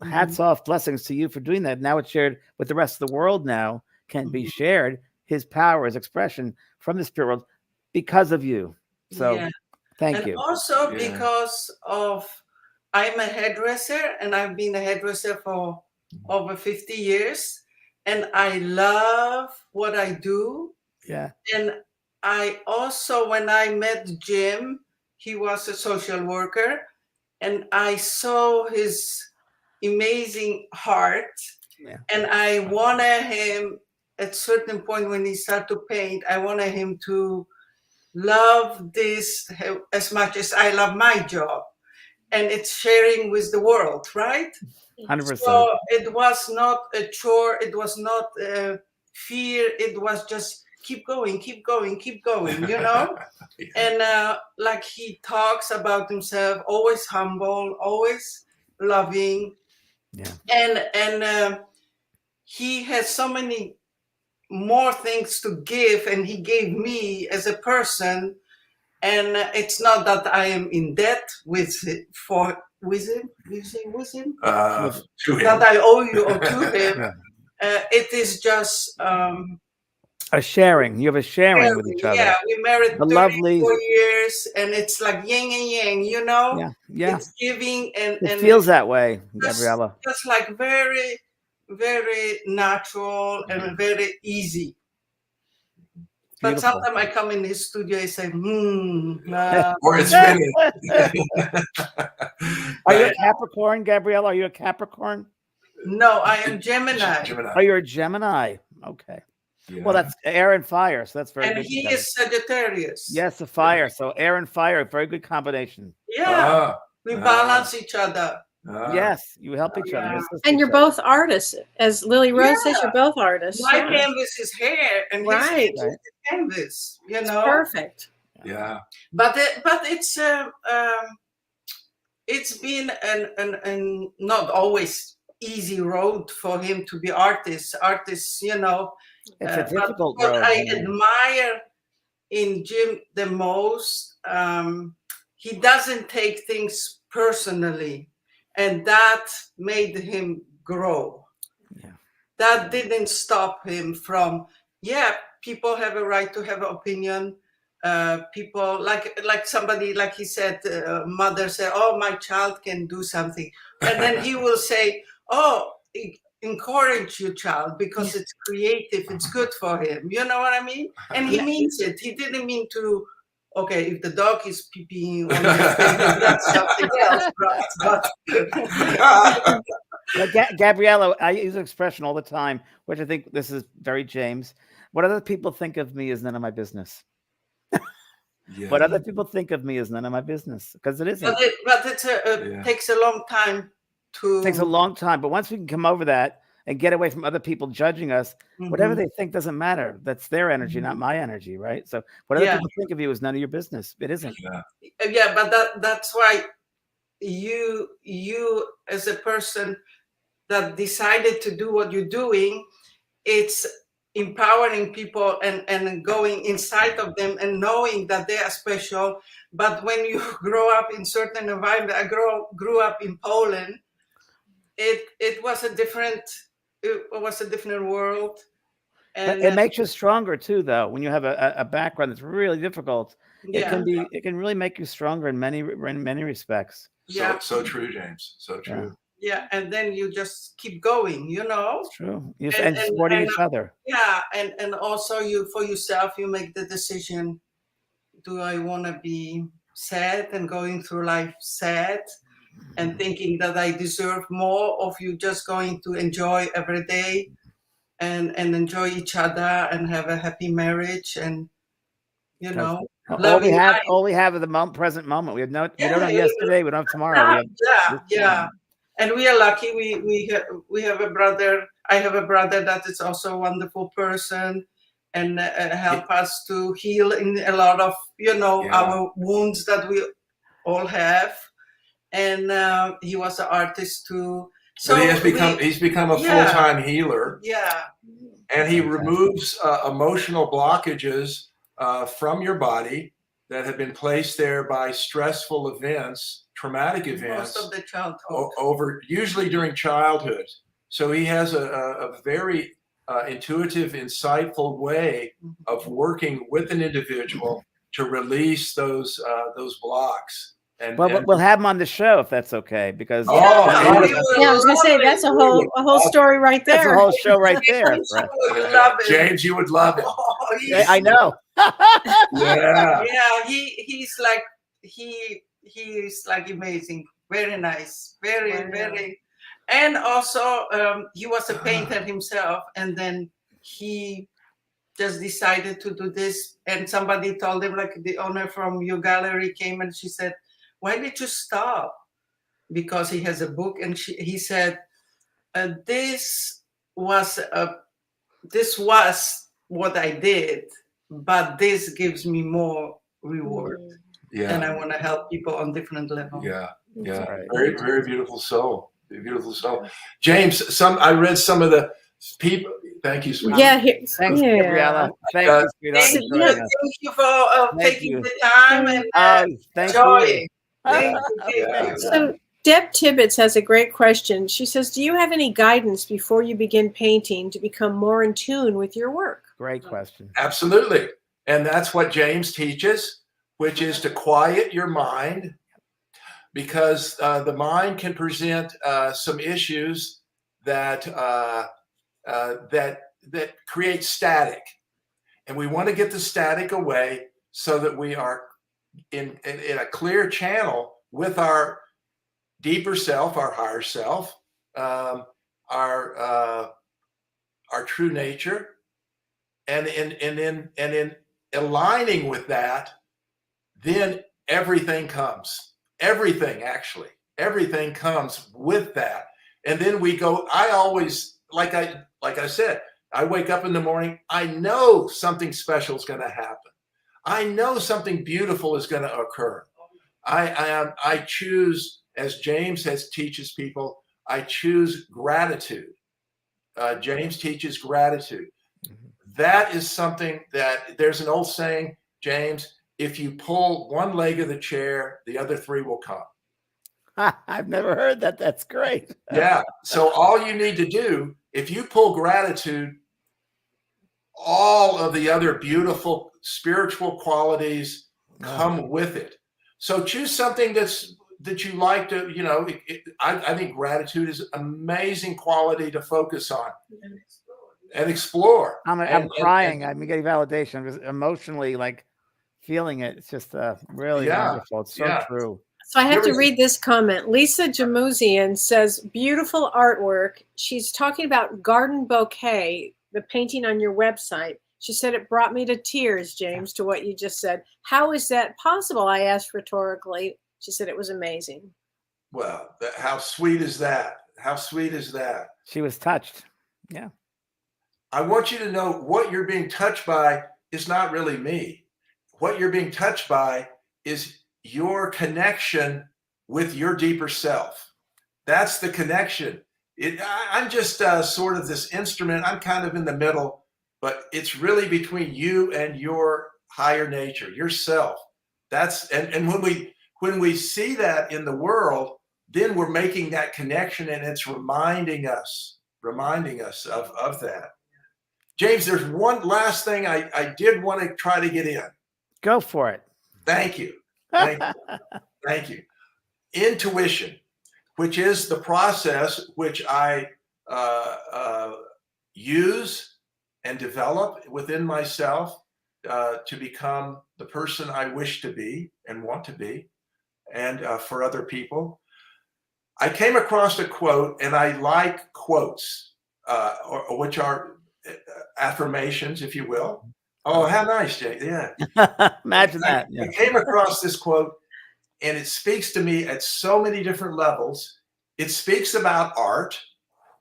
Speaker 2: Hats off, blessings to you for doing that. Now it's shared with the rest of the world now, can be shared, his power, his expression from the spirit world because of you. So thank you.
Speaker 6: Also because of, I'm a hairdresser and I've been a hairdresser for over 50 years. And I love what I do.
Speaker 2: Yeah.
Speaker 6: And I also, when I met Jim, he was a social worker, and I saw his amazing heart.
Speaker 2: Yeah.
Speaker 6: And I wanted him, at a certain point when he started to paint, I wanted him to love this as much as I love my job. And it's sharing with the world, right?
Speaker 2: 100%.
Speaker 6: So it was not a chore. It was not a fear. It was just keep going, you know? And like he talks about himself, always humble, always loving.
Speaker 2: Yeah.
Speaker 6: And he has so many more things to give, and he gave me as a person. And it's not that I am in debt with him. That I owe you or to him. It is just
Speaker 2: a sharing. You have a sharing with each other.
Speaker 6: Yeah, we married
Speaker 2: the
Speaker 6: 34
Speaker 2: lovely
Speaker 6: years, and it's like yin and yang, you know?
Speaker 2: Yeah.
Speaker 6: It's giving and
Speaker 2: it feels that way, Gabriella.
Speaker 6: Just like very, very natural and very easy. But sometimes I come in his studio and say,
Speaker 5: or it's finished.
Speaker 2: Are you a Capricorn, Gabriella? Are you a Capricorn?
Speaker 6: No, I am Gemini.
Speaker 2: Oh, you're a Gemini. Okay. Yeah. Well, that's air and fire, so that's very good.
Speaker 6: And he is Sagittarius.
Speaker 2: Yes, the fire. So air and fire, very good combination.
Speaker 6: Yeah, we balance each other.
Speaker 2: Yes, you help each other.
Speaker 4: And you're both artists. As Lily Rose says, you're both artists.
Speaker 6: My canvas is hair, and his canvas. You know,
Speaker 4: it's perfect.
Speaker 5: Yeah.
Speaker 6: But it's been an not always easy road for him to be artists, you know.
Speaker 2: It's a difficult
Speaker 6: road. What I
Speaker 2: admire
Speaker 6: in Jim the most he doesn't take things personally, and that made him grow.
Speaker 2: Yeah.
Speaker 6: That didn't stop him from, people have a right to have an opinion. People like somebody, like he said, mother said, oh, my child can do something, and then he will say, oh, encourage your child because it's creative, it's good for him, you know what I mean? And he means it. He didn't mean to, okay, if the dog is peeing on your table, that's something else,
Speaker 2: But Gabriella, I use an expression all the time, which I think this is very James. What other people think of me is none of my business.
Speaker 5: Yeah.
Speaker 2: What other people think of me is none of my business, because it isn't.
Speaker 6: But it takes a long time to.
Speaker 2: It takes a long time, but once we can come over that and get away from other people judging us, whatever they think doesn't matter. That's their energy, not my energy, right? So what other people think of you is none of your business. It isn't.
Speaker 6: Yeah, but that's why you as a person that decided to do what you're doing, it's empowering people and going inside of them and knowing that they are special. But when you grow up in certain environment, I grew up in Poland. It was a different world. And
Speaker 2: it makes you stronger too, though. When you have a background that's really difficult, it can really make you stronger in many respects.
Speaker 5: So true, James. So true.
Speaker 6: Yeah, and then you just keep going, you know.
Speaker 2: It's true. And supporting each other.
Speaker 6: Yeah, and also you for yourself, you make the decision. Do I want to be sad and going through life sad and thinking that I deserve more, of you just going to enjoy every day and enjoy each other and have a happy marriage and, you know.
Speaker 2: All we have is the present moment. We have we don't have yesterday. We don't have tomorrow.
Speaker 6: Yeah. And we are lucky. We have a brother. I have a brother that is also a wonderful person and help us to heal in a lot of, our wounds that we all have. And he was an artist too. So
Speaker 5: he's become a full-time healer.
Speaker 6: Yeah.
Speaker 5: And he removes emotional blockages from your body that have been placed there by stressful events, traumatic events.
Speaker 6: Most of the childhood.
Speaker 5: Usually during childhood. So he has a very intuitive, insightful way of working with an individual to release those blocks. And
Speaker 2: we'll have him on the show if that's okay, because
Speaker 4: I was gonna say that's a whole story right there.
Speaker 2: That's a whole show right there.
Speaker 5: James, you would love it.
Speaker 2: I know.
Speaker 6: Yeah, he's like amazing, very nice, very. And also, he was a painter himself, and then he just decided to do this. And somebody told him, like the owner from your gallery came and she said, "Why did you stop?" Because he has a book, and he said, "This was what I did, but this gives me more reward, and I want to help people on different levels."
Speaker 5: Yeah,
Speaker 2: Right.
Speaker 5: very, very beautiful soul. Beautiful soul. James, I read some of the people. Thank you, sweetie.
Speaker 4: Yeah,
Speaker 2: thanks, Gabriella. Thank you, sweetheart.
Speaker 6: Thank you for taking the time and enjoying. Thank you.
Speaker 4: So Deb Tibbetts has a great question. She says, do you have any guidance before you begin painting to become more in tune with your work?
Speaker 2: Great question.
Speaker 5: Absolutely. And that's what James teaches, which is to quiet your mind, because the mind can present some issues that create static. And we want to get the static away so that we are in a clear channel with our deeper self, our higher self, our true nature, and in aligning with that, then everything comes. Everything comes with that, and then we go. I always, like I said, I wake up in the morning. I know something special is going to happen. I know something beautiful is going to occur. I choose, as James teaches people, I choose gratitude. James teaches gratitude. That is something that there's an old saying, James, if you pull one leg of the chair, the other three will come.
Speaker 2: I've never heard that. That's great.
Speaker 5: Yeah. So all you need to do, if you pull gratitude, all of the other beautiful spiritual qualities come with it. So choose something that you like to, I think gratitude is an amazing quality to focus on and explore.
Speaker 2: I'm crying. I'm getting validation. I'm just emotionally like feeling it. It's just really wonderful. It's so true.
Speaker 4: So I have to read this comment. Lisa Jamuzian says, beautiful artwork. She's talking about Garden Bouquet, the painting on your website. She said, it brought me to tears, James, to what you just said. How is that possible? I asked rhetorically. She said it was amazing.
Speaker 5: Well, how sweet is that? How sweet is that?
Speaker 2: She was touched. Yeah.
Speaker 5: I want you to know what you're being touched by is not really me. What you're being touched by is your connection with your deeper self. That's the connection. I'm just sort of this instrument. I'm kind of in the middle, but it's really between you and your higher nature, yourself. And when we see that in the world, then we're making that connection, and it's reminding us of that. James, there's one last thing I did want to try to get in.
Speaker 2: Go for it.
Speaker 5: Thank you. Thank you. Intuition, which is the process which I use and develop within myself to become the person I wish to be and want to be, and for other people. I came across a quote, and I like quotes, which are affirmations, if you will. Oh, how nice, Jay. Yeah.
Speaker 2: Imagine that.
Speaker 5: I came across this quote, and it speaks to me at so many different levels. It speaks about art,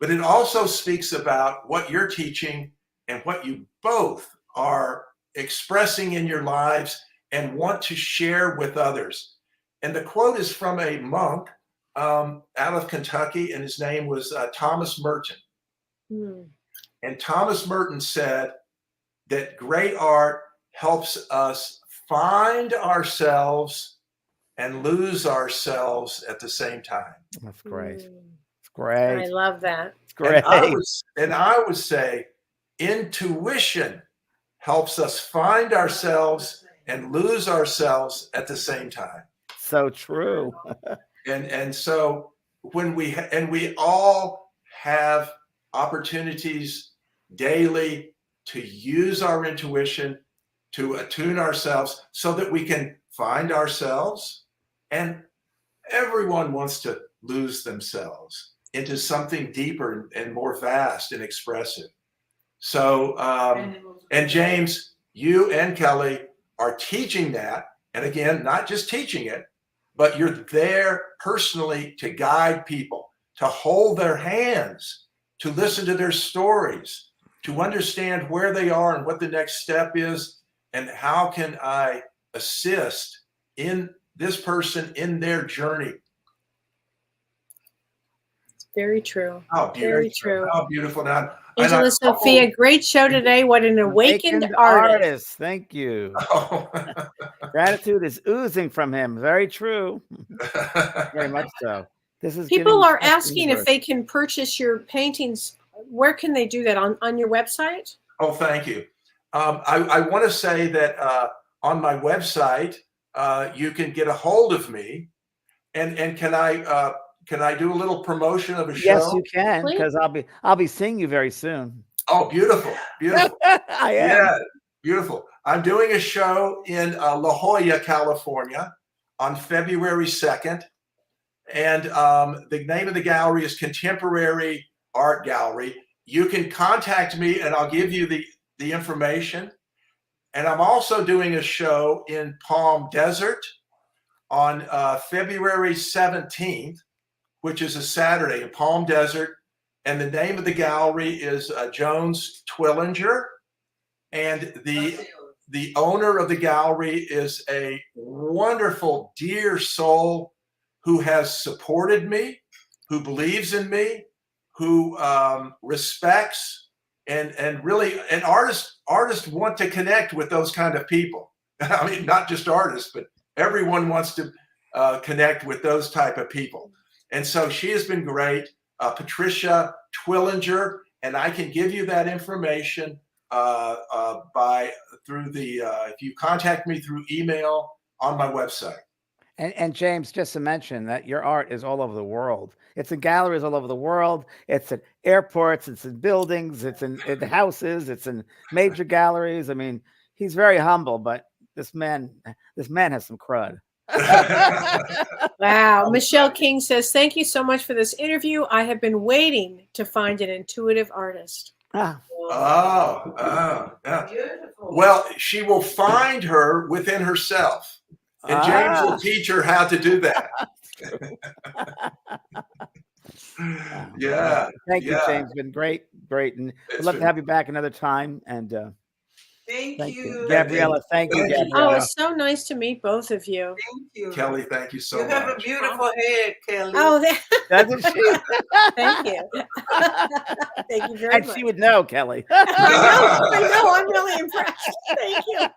Speaker 5: but it also speaks about what you're teaching and what you both are expressing in your lives and want to share with others. And the quote is from a monk out of Kentucky, and his name was Thomas Merton. And Thomas Merton said that great art helps us find ourselves and lose ourselves at the same time.
Speaker 2: That's great. It's great.
Speaker 4: I love that.
Speaker 2: It's great.
Speaker 5: And I would say intuition helps us find ourselves and lose ourselves at the same time.
Speaker 2: So true.
Speaker 5: And so when we all have opportunities daily to use our intuition, to attune ourselves so that we can find ourselves, and everyone wants to lose themselves into something deeper and more vast and expressive. So, and James, you and Kellee are teaching that. And again, not just teaching it, but you're there personally to guide people, to hold their hands, to listen to their stories, to understand where they are and what the next step is, and how can I assist in this person in their journey.
Speaker 4: It's very true.
Speaker 5: How beautiful.
Speaker 4: Very true.
Speaker 5: How beautiful. Now,
Speaker 4: Angela Sophia, great show today. What an awakened artist.
Speaker 2: Thank you. Gratitude is oozing from him. Very true. Very much so.
Speaker 4: People are asking if they can purchase your paintings. Where can they do that? On your website?
Speaker 5: Oh, thank you. I want to say that on my website, you can get a hold of me. And can I do a little promotion of a show?
Speaker 2: Yes, you can, because I'll be seeing you very soon.
Speaker 5: Oh, beautiful. Beautiful.
Speaker 2: I am.
Speaker 5: Yeah, beautiful. I'm doing a show in La Jolla, California on February 2nd. And the name of the gallery is Contemporary Art Gallery. You can contact me and I'll give you the information. And I'm also doing a show in Palm Desert on February 17th, which is a Saturday in Palm Desert. And the name of the gallery is Jones Twillinger. And the owner of the gallery is a wonderful, dear soul who has supported me, who believes in me, who respects, and really, and artists want to connect with those kind of people. I mean, not just artists, but everyone wants to connect with those type of people. And so she has been great. Patricia Twillinger, and I can give you that information if you contact me through email on my website.
Speaker 2: And James, just to mention that your art is all over the world. It's in galleries all over the world. It's at airports. It's in buildings. It's in houses. It's in major galleries. I mean, he's very humble, but this man has some crud.
Speaker 4: Wow. Michelle King says, thank you so much for this interview. I have been waiting to find an intuitive artist.
Speaker 2: Ah.
Speaker 5: Yeah.
Speaker 6: Beautiful.
Speaker 5: Well, she will find her within herself. And James will teach her how to do that. Yeah.
Speaker 2: Thank you, James. It's been great. And we'd love to have you back another time. And
Speaker 6: Thank you.
Speaker 2: Gabriella. Thank you, Gabriella.
Speaker 4: Oh, it's so nice to meet both of you.
Speaker 6: Thank you.
Speaker 5: Kelly, thank you so much.
Speaker 6: You have a beautiful hair, Kelly.
Speaker 4: Oh,
Speaker 2: Doesn't she?
Speaker 4: thank you. Thank you very
Speaker 2: And
Speaker 4: much.
Speaker 2: she would know, Kelly.
Speaker 4: I know. I'm really impressed. Thank you.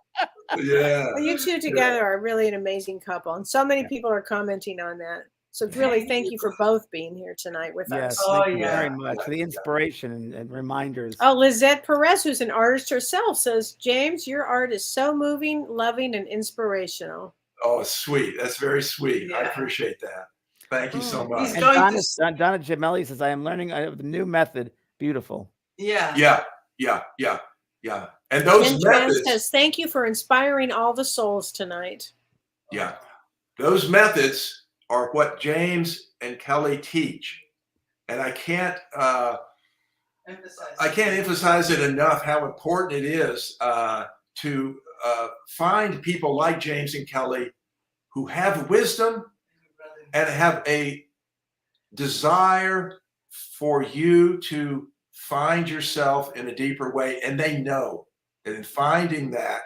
Speaker 5: Yeah.
Speaker 4: Well, you two together are really an amazing couple. And so many people are commenting on that. So really, thank you for both being here tonight with
Speaker 2: Yes,
Speaker 4: us.
Speaker 2: thank you very much for the inspiration and reminders.
Speaker 4: Oh, Lizette Perez, who's an artist herself, says, James, your art is so moving, loving, and inspirational.
Speaker 5: Oh, sweet. That's very sweet. I
Speaker 6: Yeah.
Speaker 5: appreciate that. Thank you so much.
Speaker 6: He's
Speaker 2: And
Speaker 6: going
Speaker 2: Donna Gemelli says, I am learning the new method. Beautiful.
Speaker 6: Yeah.
Speaker 5: Yeah. And those
Speaker 4: And Trans
Speaker 5: methods,
Speaker 4: says, thank you for inspiring all the souls tonight.
Speaker 5: yeah, those methods are what James and Kelly teach. And I can't emphasize it enough how important it is to find people like James and Kelly who have wisdom and have a desire for you to find yourself in a deeper way. And they know that in finding that,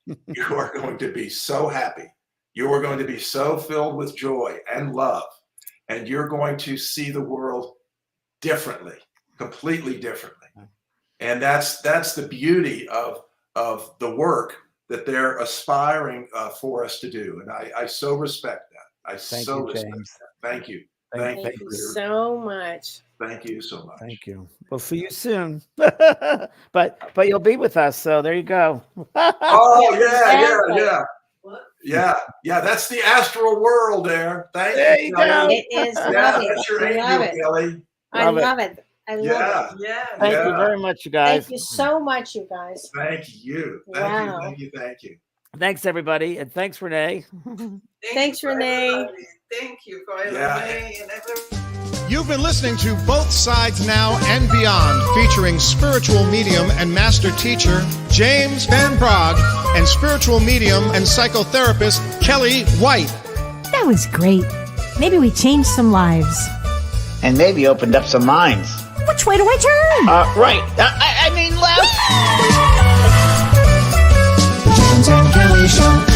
Speaker 5: you are going to be so happy. You are going to be so filled with joy and love. And you're going to see the world differently, completely differently. And that's the beauty of the work that they're aspiring for us to do. And I so respect that.
Speaker 2: Thank you,
Speaker 5: respect
Speaker 2: James.
Speaker 5: that. Thank you.
Speaker 2: Thank
Speaker 4: Thank you so much.
Speaker 5: Thank you so much.
Speaker 2: Thank you. We'll see you soon. but you'll be with us, so there you go.
Speaker 5: Oh,
Speaker 4: Exactly.
Speaker 5: yeah. That's the astral world there. Thank
Speaker 2: There
Speaker 5: you.
Speaker 2: you
Speaker 5: Kelly.
Speaker 4: It is
Speaker 5: Yeah,
Speaker 4: lovely.
Speaker 5: that's your
Speaker 4: I love
Speaker 5: angel,
Speaker 4: it.
Speaker 5: Kelly.
Speaker 4: I
Speaker 2: Love it.
Speaker 4: love it. I love
Speaker 5: Yeah.
Speaker 4: it.
Speaker 6: Yeah.
Speaker 2: Thank you
Speaker 5: Yeah.
Speaker 2: very much, you guys.
Speaker 4: Thank you so much, you guys.
Speaker 5: Thank you.
Speaker 4: Wow.
Speaker 5: Thank you.
Speaker 2: Thanks, everybody. And thanks, Renee.
Speaker 4: Thanks,
Speaker 6: you for
Speaker 4: Renee.
Speaker 6: everybody. Thank you for
Speaker 5: Yeah.
Speaker 6: Renee and everyone.
Speaker 7: You've been listening to Both Sides Now and Beyond, featuring spiritual medium and master teacher James Van Praagh and spiritual medium and psychotherapist Kelly White.
Speaker 1: That was great. Maybe we changed some lives.
Speaker 8: And maybe opened up some minds.
Speaker 1: Which way do I turn?
Speaker 8: Right. I mean left.
Speaker 3: The James and Kellee Show.